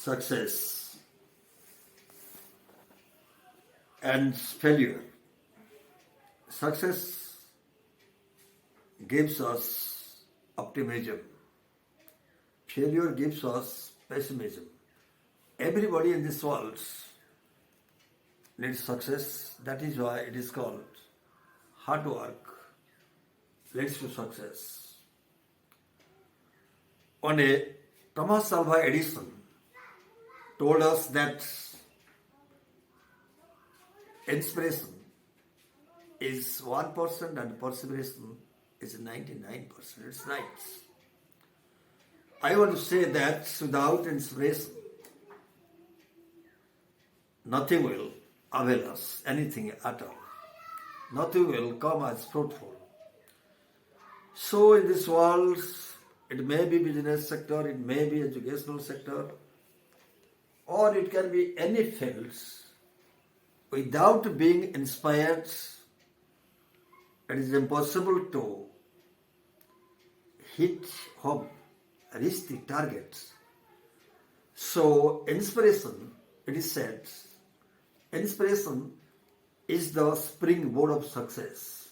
success and failure. Success gives us optimism. Failure gives us pessimism. Everybody in this world needs success. That is why it is called hard work leads to success. One day, Thomas Alva Edison told us that inspiration is 1% and perseverance is 99%. It's right. I want to say that without inspiration, nothing will avail us, anything at all. Nothing will come as fruitful. So in this world, it may be business sector, it may be educational sector, or it can be any fields. Without being inspired, it is impossible to hit home, reach the target. So inspiration, it is said, inspiration is the springboard of success.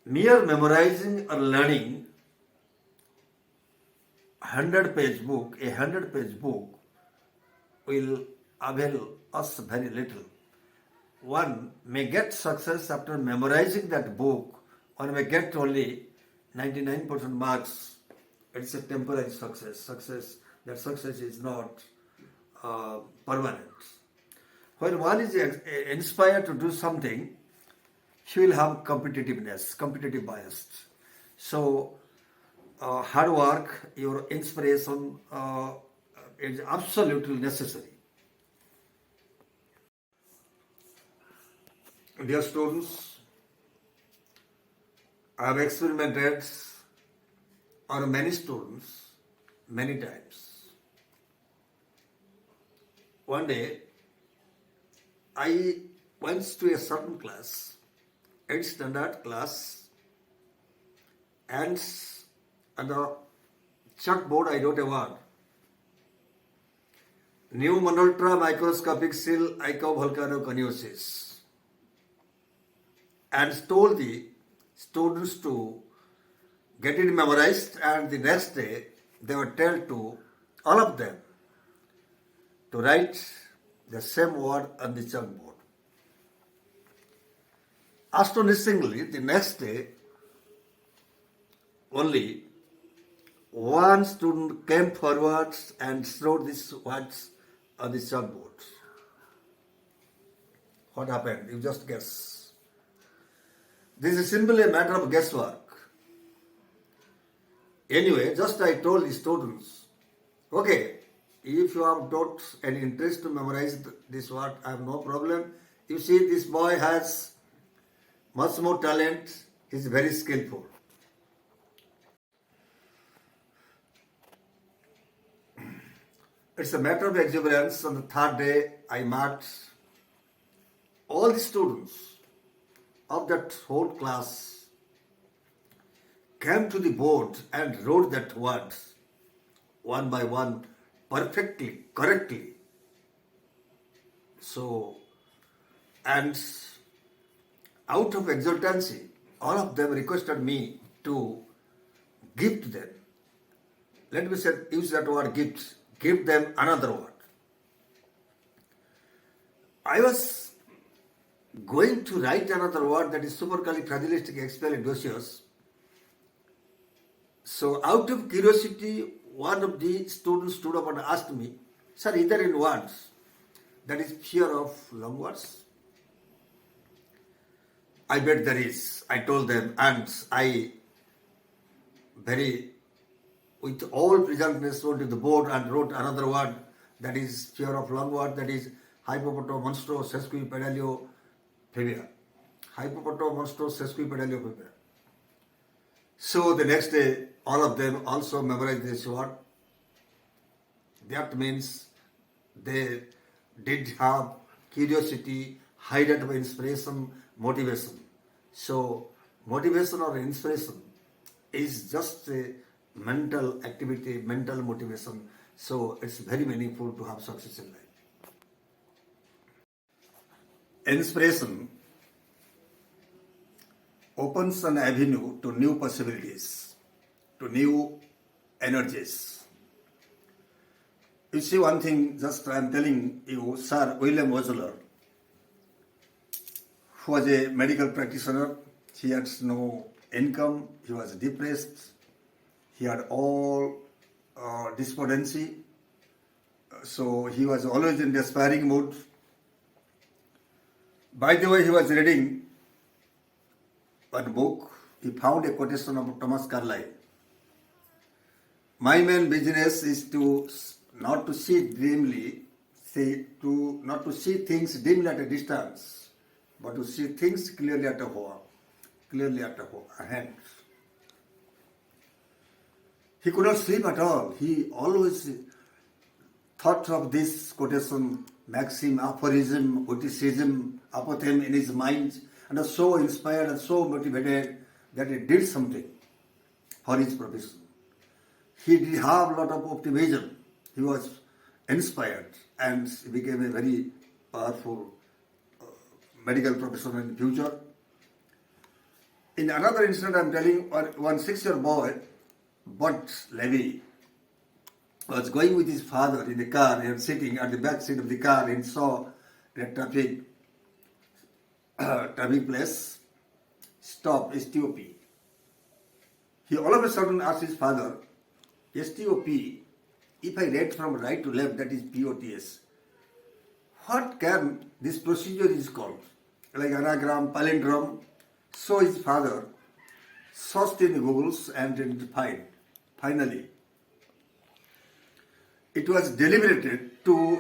Mere memorizing or learning a 100-page book will avail us very little. One may get success after memorizing that book. One may get only 99% marks. It's a temporary success. That success is not permanent. When one is inspired to do something, he will have competitive bias. So, hard work, your inspiration is absolutely necessary. Dear students, I have experimented on many students many times. One day, I went to a certain class, 8th standard class, and on the chalkboard I wrote a word. New Monultra microscopic cell icovolcanoconiosis, and told the students to get it memorized, and the next day they were told to all of them to write the same word on the chalkboard. Astonishingly, the next day only one student came forward and wrote these words on the chalkboard. What happened? You just guess. This is simply a matter of guesswork. Anyway, just I told the students, okay, if you have got any interest to memorize this word, I have no problem. You see, this boy has much more talent. He is very skillful. It's a matter of exuberance. On the third day, I marked all the students of that whole class came to the board and wrote that word one by one, perfectly, correctly. So, and out of exultancy, all of them requested me to gift them. Let me use that word gift. Give them another word. I was going to write another word, that is supercalifragilisticexpialidocious. So out of curiosity, one of the students stood up and asked me, sir, is there in words that is fear of long words? I bet there is. I told them, and I with all presentness went to the board and wrote another word that is fear of long word, that is hypopotomonstrossesquipedaliophobia. Hypopotomonstrossesquipedaliophobia. So the next day, all of them also memorized this word. That means they did have curiosity, high rate of inspiration, motivation. So motivation or inspiration is just a mental activity, mental motivation. So it's very meaningful to have success in life. Inspiration opens an avenue to new possibilities, to new energies. You see one thing, just I am telling you, Sir William Osler, who was a medical practitioner, he had no income, he was depressed, he had all despondency, so he was always in despairing mood. By the way, he was reading one book, he found a quotation of Thomas Carlyle. My main business is not to see things dimly at a distance, but to see things clearly at hand. He could not sleep at all. He always thought of this quotation, maxim, aphorism, witticism, apothegm in his mind, and was so inspired and so motivated that he did something for his profession. He did have a lot of optimism. He was inspired and he became a very powerful medical professional in the future. In another incident, I am telling, one 6-year-old boy, Bud Levy, was going with his father in the car and sitting at the back seat of the car and saw the traffic place stop, STOP. He all of a sudden asked his father, STOP, if I read from right to left, that is POTS, what can this procedure is called? Like anagram, palindrome. So his father searched in Google and identified. Finally, it was deliberated to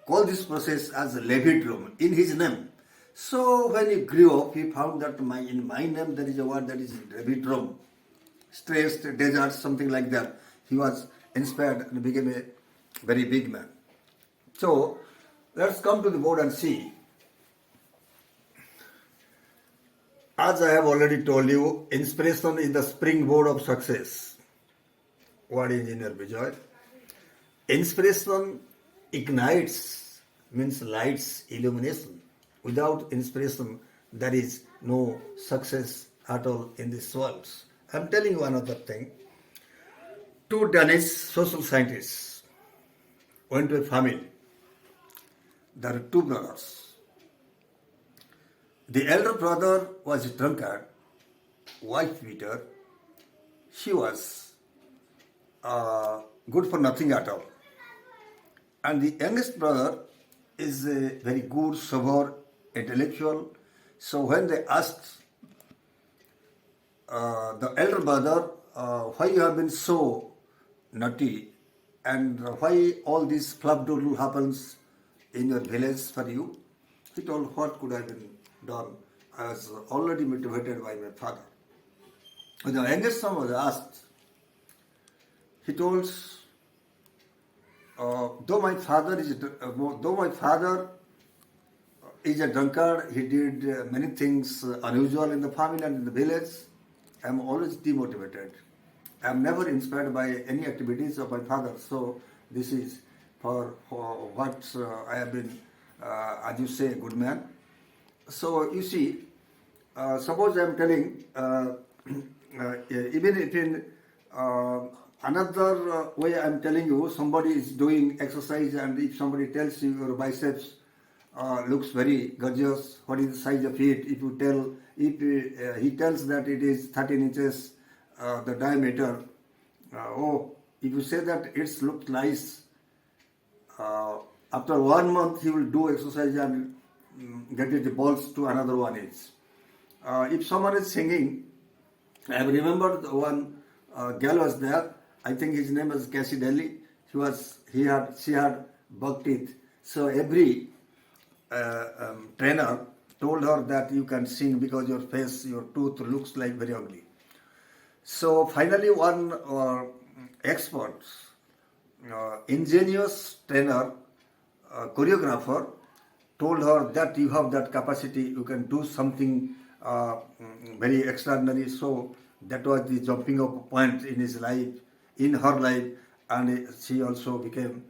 call this process as Levidrome in his name. So when he grew up, he found that in my name there is a word that is Levidrome, stressed, desert, something like that. He was inspired and became a very big man. So let's come to the board and see. As I have already told you, inspiration is the springboard of success. What Engineer Bijoy? Inspiration ignites, means lights, illumination. Without inspiration, there is no success at all in this world. I am telling you another thing. 2 Danish social scientists went to a family. There are 2 brothers. The elder brother was a drunkard, wife beater. She was good for nothing at all. And the youngest brother is a very good, sober, intellectual. So when they asked the elder brother, why you have been so naughty and why all this flapdoodle happens in your village for you, he told, what could I have been done? I was already motivated by my father. When the youngest son was asked, he told, though my father is a drunkard, he did many things unusual in the family and in the village, I am always demotivated. I am never inspired by any activities of my father. So this is for what I have been, as you say, a good man. So you see, suppose I am telling, even if in another way I am telling you, somebody is doing exercise and if somebody tells you your biceps looks very gorgeous, what is the size of it? If you tell, if he tells that it is 13 inches the diameter, if you say that it looks nice, after 1 month he will do exercise and get his balls to another 1 inch. If someone is singing, I have remembered one girl was there. I think his name was Cassie Daly. She had buck teeth. So every trainer told her that you can sing because your face, your tooth looks like very ugly. So finally, one expert, ingenious trainer, choreographer, told her that you have that capacity, you can do something very extraordinary. So that was the jumping up point in his life, in her life, and she also became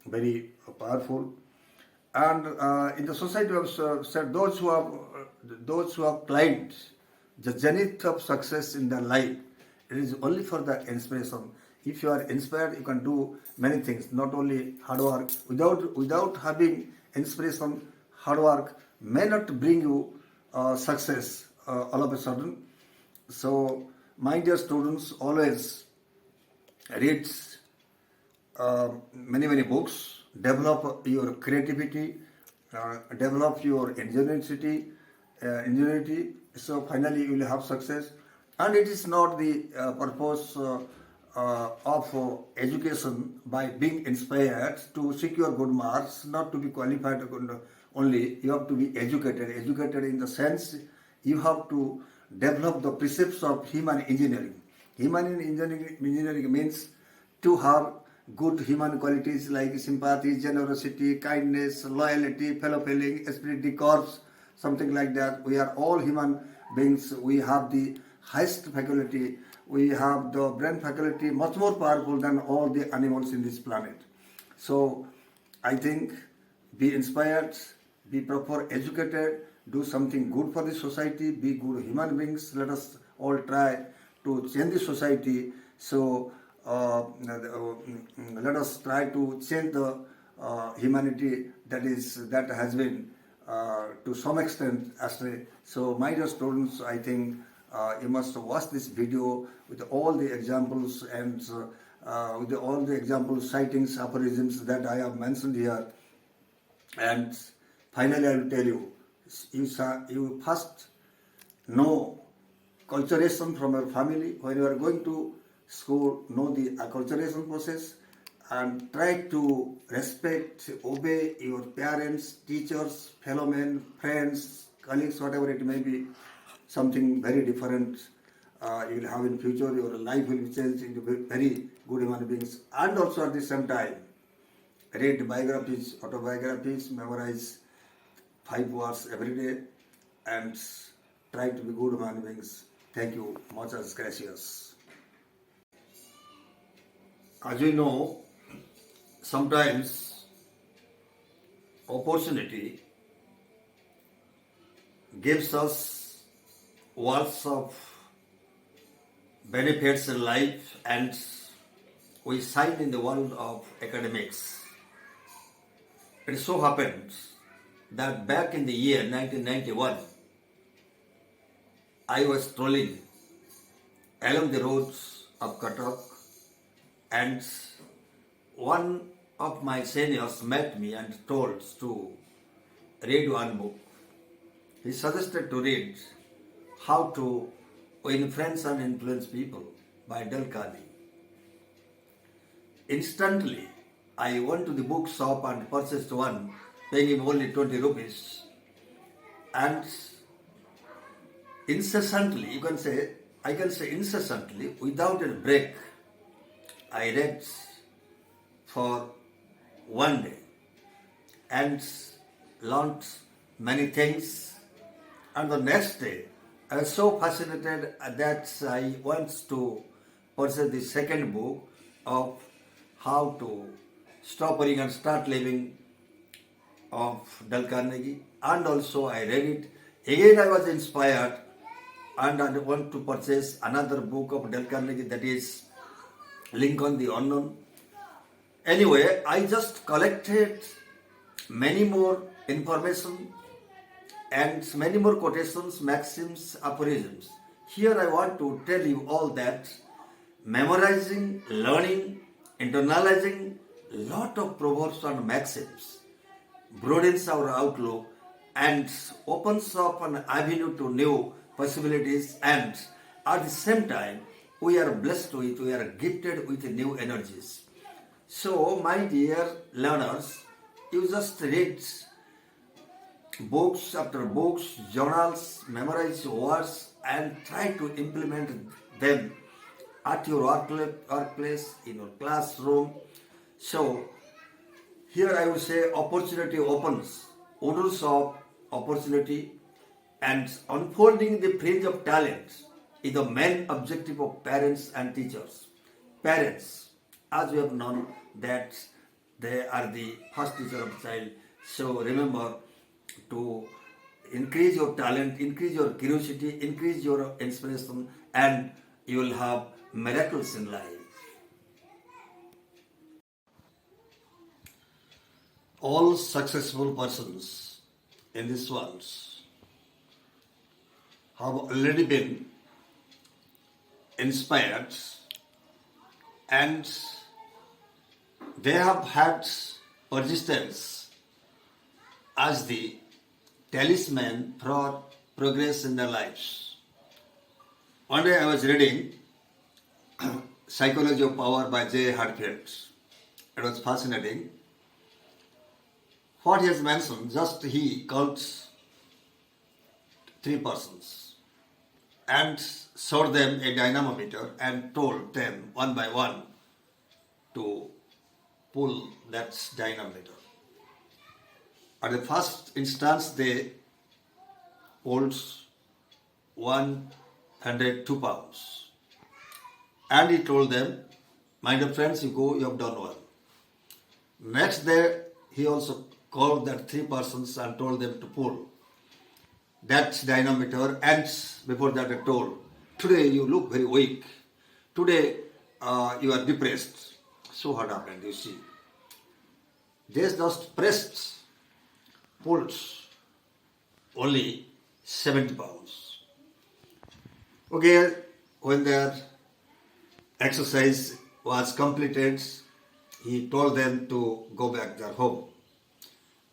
very powerful. And in the society, we have said those who have climbed the zenith of success in their life, it is only for the inspiration. If you are inspired, you can do many things. Not only hard work. Without having inspiration, hard work may not bring you success all of a sudden. So, my dear students, always read many books, develop your creativity, develop your ingenuity. So finally you will have success. And it is not the purpose of education by being inspired to secure good marks, not to be qualified only. You have to be educated in the sense you have to develop the precepts of human engineering. Engineering means to have good human qualities like sympathy, generosity, kindness, loyalty, fellow feeling, esprit de corps, something like that. We are all human beings. We have the highest faculty. We have the brain faculty much more powerful than all the animals in this planet. So I think be inspired, be proper educated, do something good for the society, be good human beings. Let us all try to change the society. So let us try to change the humanity that has been to some extent astray. So my dear students, I think you must watch this video with all the examples and with all the examples, sightings, aphorisms that I have mentioned here. And finally I will tell you, you first know acculturation from your family. When you are going to school, know the acculturation process and try to respect, obey your parents, teachers, fellow men, friends, colleagues, whatever it may be. Something very different you will have in future. Your life will be changed into very good human beings. And also at the same time, read biographies, autobiographies, memorize 5 words every day, and try to be good human beings. Thank you. Muchas gracias. As you know, sometimes opportunity gives us words of benefits in life, and we shine in the world of academics. It so happens that back in the year 1991, I was strolling along the roads of Cuttack, and one of my seniors met me and told to read one book. He suggested to read How to Win Friends and Influence People by Dale Carnegie. Instantly, I went to the bookshop and purchased one, paying him only 20 rupees. And incessantly, I can say incessantly, without a break, I read for one day and learned many things. And the next day, I was so fascinated that I went to purchase the second book of How to Stop Worrying and Start Living of Dale Carnegie, and also I read it. Again I was inspired and I want to purchase another book of Dale Carnegie, that is Lincoln the Unknown. Anyway, I just collected many more information and many more quotations, maxims, aphorisms. Here I want to tell you all that memorizing, learning, internalizing lot of proverbs and maxims broadens our outlook and opens up an avenue to new possibilities, and at the same time we are gifted with new energies. So my dear learners, you just read books after books, journals, memorize words and try to implement them at your workplace, in your classroom. So here I would say opportunity opens, odors of opportunity, and unfolding the fringe of talent is the main objective of parents and teachers. Parents, as we have known that they are the first teacher of the child. So remember to increase your talent, increase your curiosity, increase your inspiration, and you will have miracles in life. All successful persons in this world have already been inspired, and they have had persistence as the talisman for progress in their lives. One day I was reading Psychology of Power by J. Hadfield. It was fascinating. What he has mentioned, just he called 3 persons and showed them a dynamometer and told them one by one to pull that dynamometer. At the first instance, they pulled 102 pounds. And he told them, my dear friends, you go, you have done well. Next day, he also called that 3 persons and told them to pull that dynamometer, and before that I told, today you look very weak. Today you are depressed. So what happened, you see? They just pressed, pulled only 70 pounds. Okay, when their exercise was completed, he told them to go back their home.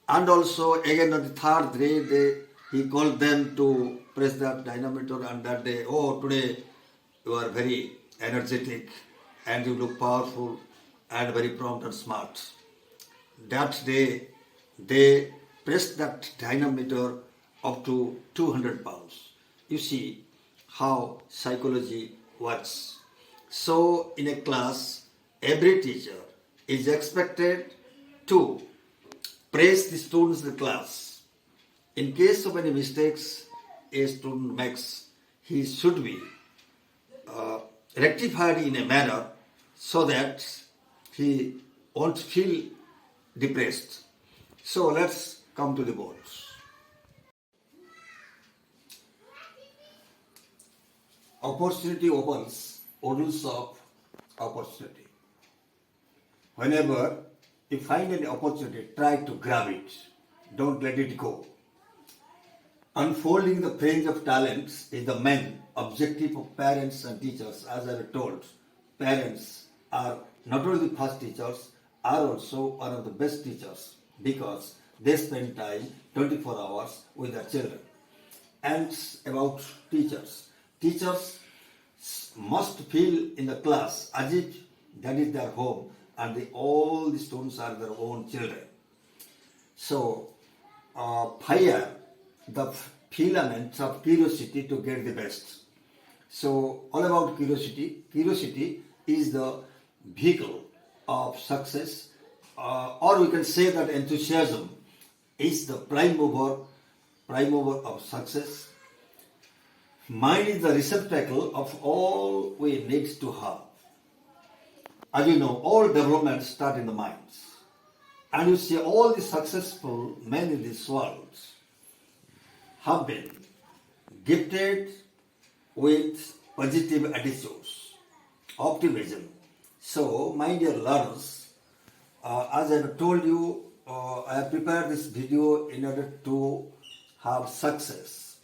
And also again on the third day, he called them to press that dynamometer, and that day, oh, today you are very energetic and you look powerful and very prompt and smart. That day, they pressed that dynamometer up to 200 pounds. You see how psychology works. So in a class, every teacher is expected to praise the students in the class. In case of any mistakes a student makes, he should be rectified in a manner so that he won't feel depressed. So let's come to the boards. Opportunity opens odors of opportunity. Whenever you find an opportunity, try to grab it. Don't let it go. Unfolding the range of talents is the main objective of parents and teachers. As I have told, parents are not only the first teachers, are also one of the best teachers because they spend time 24 hours with their children. And about teachers, teachers must feel in the class as if that is their home and all the students are their own children. So, fire the filament of curiosity to get the best. So, all about curiosity. Curiosity is the vehicle of success, or we can say that enthusiasm is the prime mover of success. Mind is the receptacle of all we need to have. As you know, all developments start in the minds. And you see all the successful men in this world have been gifted with positive attitudes, optimism. So, my dear learners, as I have told you, I have prepared this video in order to have success,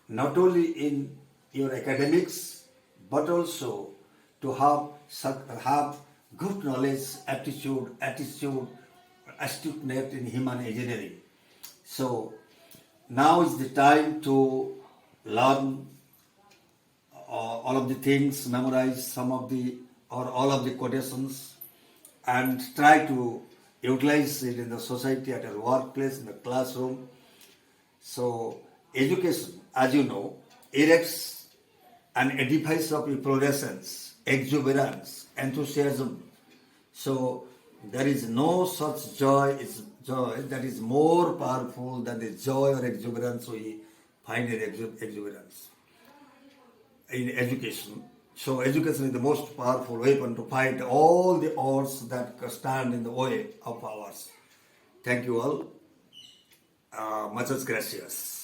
not only in your academics, but also to have good knowledge, attitude, astuteness in human engineering. So now is the time to learn all of the things, memorize some of the or all of the quotations, and try to utilize it in the society, at your workplace, in the classroom. So education, as you know, erects an edifice of efflorescence, exuberance, enthusiasm. So there is no such joy that is more powerful than the joy or exuberance we find in exuberance in education. So education is the most powerful weapon to fight all the odds that stand in the way of ours. Thank you all. Muchas gracias.